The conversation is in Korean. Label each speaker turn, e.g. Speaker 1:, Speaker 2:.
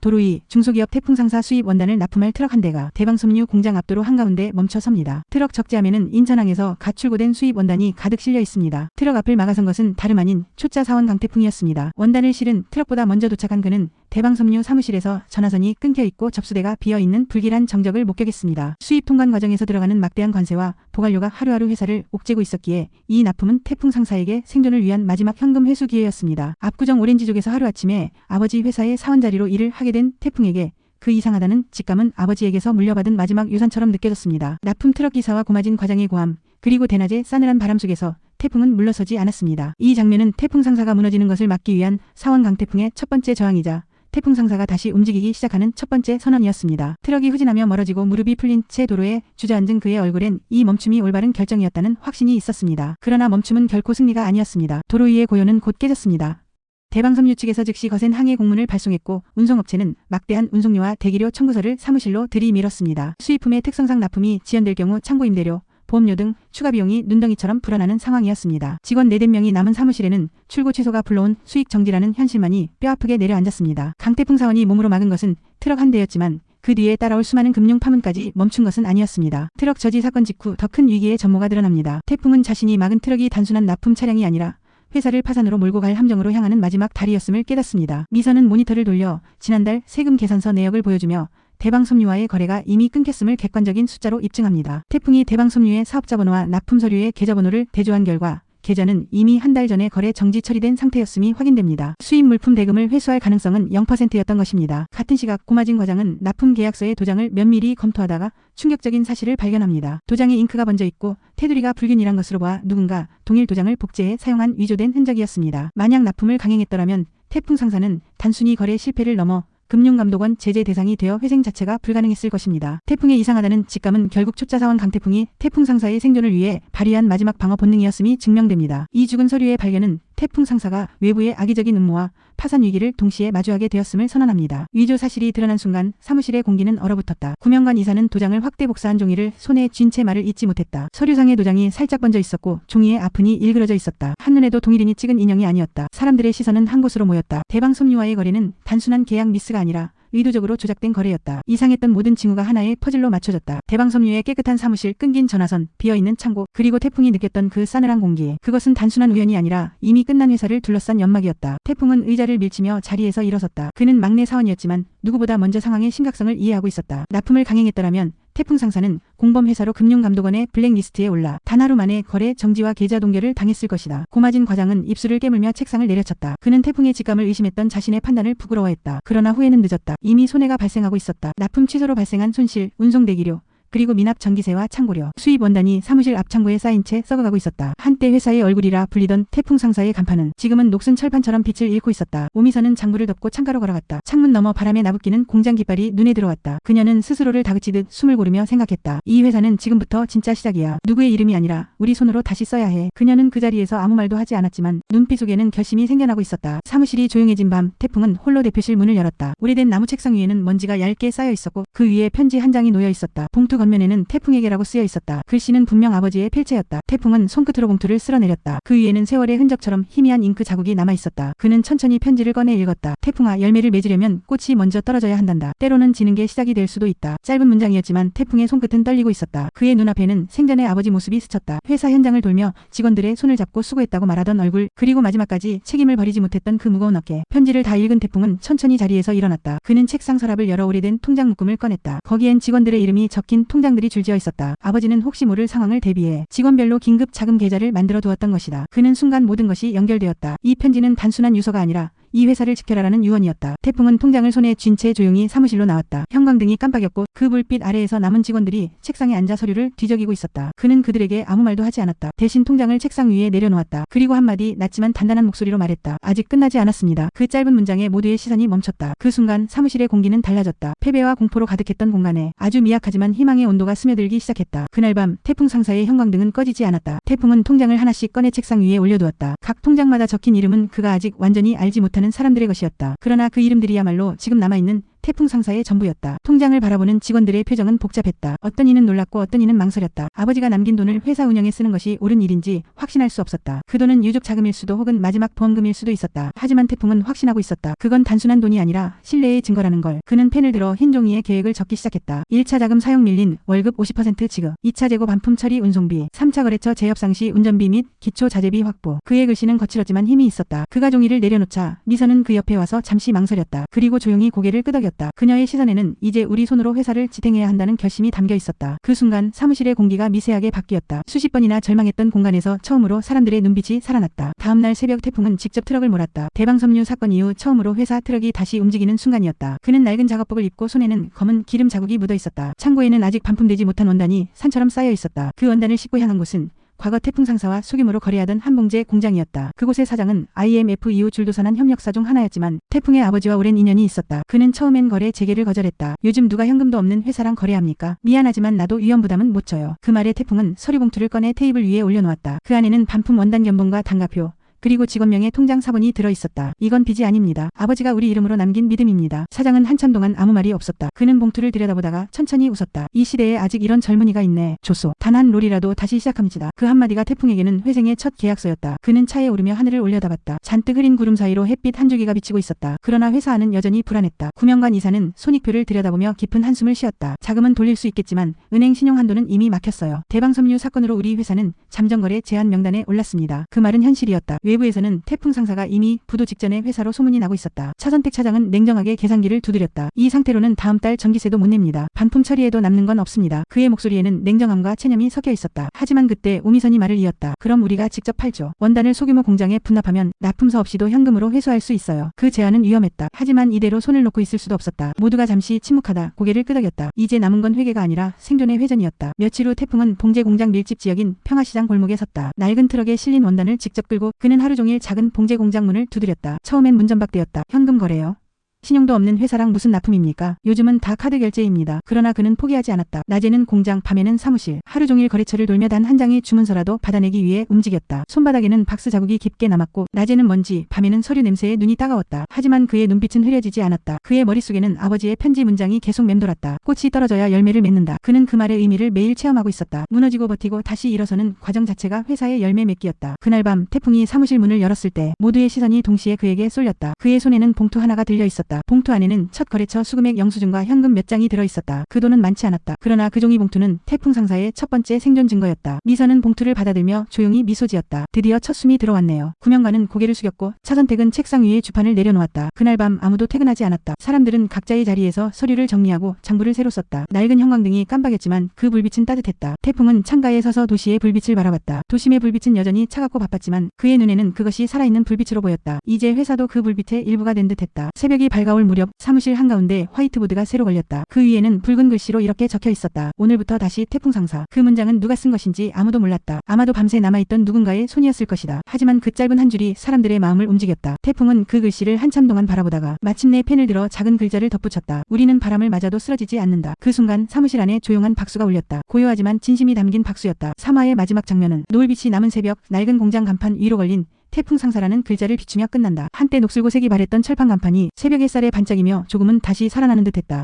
Speaker 1: 도로 위 중소기업 태풍 상사 수입 원단을 납품할 트럭 한 대가 대방섬유 공장 앞도로 한가운데 멈춰 섭니다. 트럭 적재함에는 인천항에서 갓 출고된 수입 원단이 가득 실려 있습니다. 트럭 앞을 막아선 것은 다름 아닌 초짜 사원 강태풍이었습니다. 원단을 실은 트럭보다 먼저 도착한 그는 대방섬유 사무실에서 전화선이 끊겨 있고 접수대가 비어 있는 불길한 정적을 목격했습니다. 수입 통관 과정에서 들어가는 막대한 관세와 보관료가 하루하루 회사를 옥죄고 있었기에 이 납품은 태풍 상사에게 생존을 위한 마지막 현금 회수 기회였습니다. 압구정 오렌지족에서 하루아침에 아버지 회사의 사원 자리로 일을 하게 된 태풍에게 그 이상하다는 직감은 아버지에게서 물려받은 마지막 유산처럼 느껴졌습니다. 납품 트럭 기사와 고마진 과장의 고함, 그리고 대낮의 싸늘한 바람 속에서 태풍은 물러서지 않았습니다. 이 장면은 태풍 상사가 무너지는 것을 막기 위한 사원 강태풍의 첫 번째 저항이자 태풍 상사가 다시 움직이기 시작하는 첫 번째 선언이었습니다. 트럭이 후진하며 멀어지고 무릎이 풀린 채 도로에 주저앉은 그의 얼굴엔 이 멈춤이 올바른 결정이었다는 확신이 있었습니다. 그러나 멈춤은 결코 승리가 아니었습니다. 도로 위의 고요는 곧 깨졌습니다. 대방섬유 측에서 즉시 거센 항해 공문을 발송했고 운송업체는 막대한 운송료와 대기료 청구서를 사무실로 들이밀었습니다. 수입품의 특성상 납품이 지연될 경우 창고 임대료, 보험료 등 추가 비용이 눈덩이처럼 불어나는 상황이었습니다. 직원 4~5명이 남은 사무실에는 출고 취소가 불러온 수익 정지라는 현실만이 뼈아프게 내려앉았습니다. 강태풍 사원이 몸으로 막은 것은 트럭 한 대였지만 그 뒤에 따라올 수많은 금융 파문까지 멈춘 것은 아니었습니다. 트럭 저지 사건 직후 더 큰 위기의 전모가 드러납니다. 태풍은 자신이 막은 트럭이 단순한 납품 차량이 아니라 회사를 파산으로 몰고 갈 함정으로 향하는 마지막 다리였음을 깨닫습니다. 미선은 모니터를 돌려 지난달 세금 계산서 내역을 보여주며 대방섬유와의 거래가 이미 끊겼음을 객관적인 숫자로 입증합니다. 태풍이 대방섬유의 사업자 번호와 납품 서류의 계좌번호를 대조한 결과 계좌는 이미 한 달 전에 거래 정지 처리된 상태였음이 확인됩니다. 수입 물품 대금을 회수할 가능성은 0%였던 것입니다. 같은 시각 고마진 과장은 납품 계약서의 도장을 면밀히 검토하다가 충격적인 사실을 발견합니다. 도장에 잉크가 번져 있고 테두리가 불균일한 것으로 보아 누군가 동일 도장을 복제해 사용한 위조된 흔적이었습니다. 만약 납품을 강행했더라면 태풍 상사는 단순히 거래 실패를 넘어 금융감독원 제재 대상이 되어 회생 자체가 불가능했을 것입니다. 태풍의 이상하다는 직감은 결국 초짜 사원 강태풍이 태풍 상사의 생존을 위해 발휘한 마지막 방어 본능이었음이 증명됩니다. 이 죽은 서류의 발견은 태풍 상사가 외부의 악의적인 음모와 파산 위기를 동시에 마주하게 되었음을 선언합니다. 위조 사실이 드러난 순간 사무실의 공기는 얼어붙었다. 구명관 이사는 도장을 확대 복사한 종이를 손에 쥔 채 말을 잇지 못했다. 서류상의 도장이 살짝 번져 있었고 종이에 아픈이 일그러져 있었다. 한눈에도 동일인이 찍은 인형이 아니었다. 사람들의 시선은 한 곳으로 모였다. 대방섬유와의 거래는 단순한 계약 미스가 아니라 의도적으로 조작된 거래였다. 이상했던 모든 징후가 하나의 퍼즐로 맞춰졌다. 대방섬유의 깨끗한 사무실, 끊긴 전화선, 비어있는 창고, 그리고 태풍이 느꼈던 그 싸늘한 공기. 그것은 단순한 우연이 아니라 이미 끝난 회사를 둘러싼 연막이었다. 태풍은 의자를 밀치며 자리에서 일어섰다. 그는 막내 사원이었지만 누구보다 먼저 상황의 심각성을 이해하고 있었다. 납품을 강행했더라면 태풍 상사는 공범회사로 금융감독원의 블랙리스트에 올라 단 하루 만에 거래 정지와 계좌 동결을 당했을 것이다. 고마진 과장은 입술을 깨물며 책상을 내려쳤다. 그는 태풍의 직감을 의심했던 자신의 판단을 부끄러워했다. 그러나 후회는 늦었다. 이미 손해가 발생하고 있었다. 납품 취소로 발생한 손실, 운송 대기료, 그리고 미납 전기세와 창고료, 수입 원단이 사무실 앞 창고에 쌓인 채 썩어가고 있었다. 한때 회사의 얼굴이라 불리던 태풍 상사의 간판은 지금은 녹슨 철판처럼 빛을 잃고 있었다. 오미선은 장부를 덮고 창가로 걸어갔다. 창문 너머 바람에 나부끼는 공장 깃발이 눈에 들어왔다. 그녀는 스스로를 다그치듯 숨을 고르며 생각했다. 이 회사는 지금부터 진짜 시작이야. 누구의 이름이 아니라 우리 손으로 다시 써야 해. 그녀는 그 자리에서 아무 말도 하지 않았지만 눈빛 속에는 결심이 생겨나고 있었다. 사무실이 조용해진 밤 태풍은 홀로 대표실 문을 열었다. 오래된 나무 책상 위에는 먼지가 얇게 쌓여 있었고 그 위에 편지 한 장이 놓여 있었다. 봉투 겉면에는 태풍에게라고 쓰여 있었다. 글씨는 분명 아버지의 필체였다. 태풍은 손끝으로 봉투를 쓸어내렸다. 그 위에는 세월의 흔적처럼 희미한 잉크 자국이 남아 있었다. 그는 천천히 편지를 꺼내 읽었다. 태풍아, 열매를 맺으려면 꽃이 먼저 떨어져야 한단다. 때로는 지는 게 시작이 될 수도 있다. 짧은 문장이었지만 태풍의 손끝은 떨리고 있었다. 그의 눈앞에는 생전의 아버지 모습이 스쳤다. 회사 현장을 돌며 직원들의 손을 잡고 수고했다고 말하던 얼굴, 그리고 마지막까지 책임을 버리지 못했던 그 무거운 어깨. 편지를 다 읽은 태풍은 천천히 자리에서 일어났다. 그는 책상 서랍을 열어 오래된 통장 묶음을 꺼냈다. 거기엔 직원들의 이름이 적힌 통장들이 줄지어 있었다. 아버지는 혹시 모를 상황을 대비해 직원별로 긴급 자금 계좌를 만들어 두었던 것이다. 그는 순간 모든 것이 연결되었다. 이 편지는 단순한 유서가 아니라 이 회사를 지켜라라는 유언이었다. 태풍은 통장을 손에 쥔 채 조용히 사무실로 나왔다. 형광등이 깜빡였고 그 불빛 아래에서 남은 직원들이 책상에 앉아 서류를 뒤적이고 있었다. 그는 그들에게 아무 말도 하지 않았다. 대신 통장을 책상 위에 내려놓았다. 그리고 한마디 낮지만 단단한 목소리로 말했다. 아직 끝나지 않았습니다. 그 짧은 문장에 모두의 시선이 멈췄다. 그 순간 사무실의 공기는 달라졌다. 패배와 공포로 가득했던 공간에 아주 미약하지만 희망의 온도가 스며들기 시작했다. 그날 밤 태풍 상사의 형광등은 꺼지지 않았다. 태풍은 통장을 하나씩 꺼내 책상 위에 올려두었다. 각 통장마다 적힌 이름은 그가 아직 완전히 알지 못하는 사람들의 것이었다. 그러나 그 이름들이야말로 지금 남아있는 태풍 상사의 전부였다. 통장을 바라보는 직원들의 표정은 복잡했다. 어떤 이는 놀랐고 어떤 이는 망설였다. 아버지가 남긴 돈을 회사 운영에 쓰는 것이 옳은 일인지 확신할 수 없었다. 그 돈은 유족 자금일 수도 혹은 마지막 보험금일 수도 있었다. 하지만 태풍은 확신하고 있었다. 그건 단순한 돈이 아니라 신뢰의 증거라는 걸. 그는 펜을 들어 흰 종이에 계획을 적기 시작했다. 1차 자금 사용 밀린 월급 50% 지급, 2차 재고 반품 처리 운송비, 3차 거래처 재협상 시 운전비 및 기초 자재비 확보. 그의 글씨는 거칠었지만 힘이 있었다. 그가 종이를 내려놓자 미선은 그 옆에 와서 잠시 망설였다. 그리고 조용히 고개를 끄덕였다. 그녀의 시선에는 이제 우리 손으로 회사를 지탱해야 한다는 결심이 담겨 있었다. 그 순간 사무실의 공기가 미세하게 바뀌었다. 수십 번이나 절망했던 공간에서 처음으로 사람들의 눈빛이 살아났다. 다음날 새벽 태풍은 직접 트럭을 몰았다. 대방섬유 사건 이후 처음으로 회사 트럭이 다시 움직이는 순간이었다. 그는 낡은 작업복을 입고 손에는 검은 기름 자국이 묻어 있었다. 창고에는 아직 반품되지 못한 원단이 산처럼 쌓여 있었다. 그 원단을 싣고 향한 곳은 과거 태풍 상사와 소규모로 거래하던 한봉제 공장이었다. 그곳의 사장은 IMF 이후 줄도선한 협력사 중 하나였지만 태풍의 아버지와 오랜 인연이 있었다. 그는 처음엔 거래 재개를 거절했다. 요즘 누가 현금도 없는 회사랑 거래합니까? 미안하지만 나도 위험부담은 못 져요. 그 말에 태풍은 서류봉투를 꺼내 테이블 위에 올려놓았다. 그 안에는 반품 원단 견본과 단가표, 그리고 직원명의 통장 사본이 들어있었다. 이건 빚이 아닙니다. 아버지가 우리 이름으로 남긴 믿음입니다. 사장은 한참 동안 아무 말이 없었다. 그는 봉투를 들여다보다가 천천히 웃었다. 이 시대에 아직 이런 젊은이가 있네. 조소. 단 한 롤이라도 다시 시작합니다. 그 한마디가 태풍에게는 회생의 첫 계약서였다. 그는 차에 오르며 하늘을 올려다봤다. 잔뜩 흐린 구름 사이로 햇빛 한 줄기가 비치고 있었다. 그러나 회사 안은 여전히 불안했다. 구명관 이사는 손익표를 들여다보며 깊은 한숨을 쉬었다. 자금은 돌릴 수 있겠지만 은행 신용 한도는 이미 막혔어요. 대방섬유 사건으로 우리 회사는 잠정거래 제한 명단에 올랐습니다. 그 말은 현실이었다. 외부에서는 태풍 상사가 이미 부도 직전에 회사로 소문이 나고 있었다. 차선택 차장은 냉정하게 계산기를 두드렸다. 이 상태로는 다음 달 전기세도 못 냅니다. 반품 처리에도 남는 건 없습니다. 그의 목소리에는 냉정함과 체념이 섞여 있었다. 하지만 그때 오미선이 말을 이었다. 그럼 우리가 직접 팔죠. 원단을 소규모 공장에 분납하면 납품서 없이도 현금으로 회수할 수 있어요. 그 제안은 위험했다. 하지만 이대로 손을 놓고 있을 수도 없었다. 모두가 잠시 침묵하다 고개를 끄덕였다. 이제 남은 건 회계가 아니라 생존의 회전이었다. 며칠 후 태풍은 봉제 공장 밀집 지역인 평화시장 골목에 섰다. 낡은 트럭에 실린 원단을 직접 끌고 그는 하루 종일 작은 봉제 공장 문을 두드렸다. 처음엔 문전박대였다. 현금 거래요? 신용도 없는 회사랑 무슨 납품입니까? 요즘은 다 카드 결제입니다. 그러나 그는 포기하지 않았다. 낮에는 공장, 밤에는 사무실. 하루 종일 거래처를 돌며 단 한 장의 주문서라도 받아내기 위해 움직였다. 손바닥에는 박스 자국이 깊게 남았고 낮에는 먼지, 밤에는 서류 냄새에 눈이 따가웠다. 하지만 그의 눈빛은 흐려지지 않았다. 그의 머릿속에는 아버지의 편지 문장이 계속 맴돌았다. 꽃이 떨어져야 열매를 맺는다. 그는 그 말의 의미를 매일 체험하고 있었다. 무너지고 버티고 다시 일어서는 과정 자체가 회사의 열매 맺기였다. 그날 밤 태풍이 사무실 문을 열었을 때 모두의 시선이 동시에 그에게 쏠렸다. 그의 손에는 봉투 하나가 들려 있었다. 봉투 안에는 첫 거래처 수금액 영수증과 현금 몇 장이 들어있었다. 그 돈은 많지 않았다. 그러나 그 종이 봉투는 태풍 상사의 첫 번째 생존 증거였다. 미선은 봉투를 받아들며 조용히 미소 지었다. 드디어 첫 숨이 들어왔네요. 구명관은 고개를 숙였고 차선택은 책상 위에 주판을 내려놓았다. 그날 밤 아무도 퇴근하지 않았다. 사람들은 각자의 자리에서 서류를 정리하고 장부를 새로 썼다. 낡은 형광등이 깜박였지만 그 불빛은 따뜻했다. 태풍은 창가에 서서 도시의 불빛을 바라봤다. 도심의 불빛은 여전히 차갑고 바빴지만 그의 눈에는 그것이 살아있는 불빛으로 보였다. 이제 회사도 그 불빛의 일부가 된 듯했다. 새벽이 밝아올 무렵 사무실 한가운데 화이트보드가 새로 걸렸다. 그 위에는 붉은 글씨로 이렇게 적혀 있었다. 오늘부터 다시 태풍 상사. 그 문장은 누가 쓴 것인지 아무도 몰랐다. 아마도 밤새 남아있던 누군가의 손이었을 것이다. 하지만 그 짧은 한 줄이 사람들의 마음을 움직였다. 태풍은 그 글씨를 한참 동안 바라보다가 마침내 펜을 들어 작은 글자를 덧붙였다. 우리는 바람을 맞아도 쓰러지지 않는다. 그 순간 사무실 안에 조용한 박수가 울렸다. 고요하지만 진심이 담긴 박수였다. 3화의 마지막 장면은 노을빛이 남은 새벽 낡은 공장 간판 위로 걸린 태풍 상사라는 글자를 비추며 끝난다. 한때 녹슬고 색이 바랬던 철판 간판이 새벽 햇살에 반짝이며 조금은 다시 살아나는 듯했다.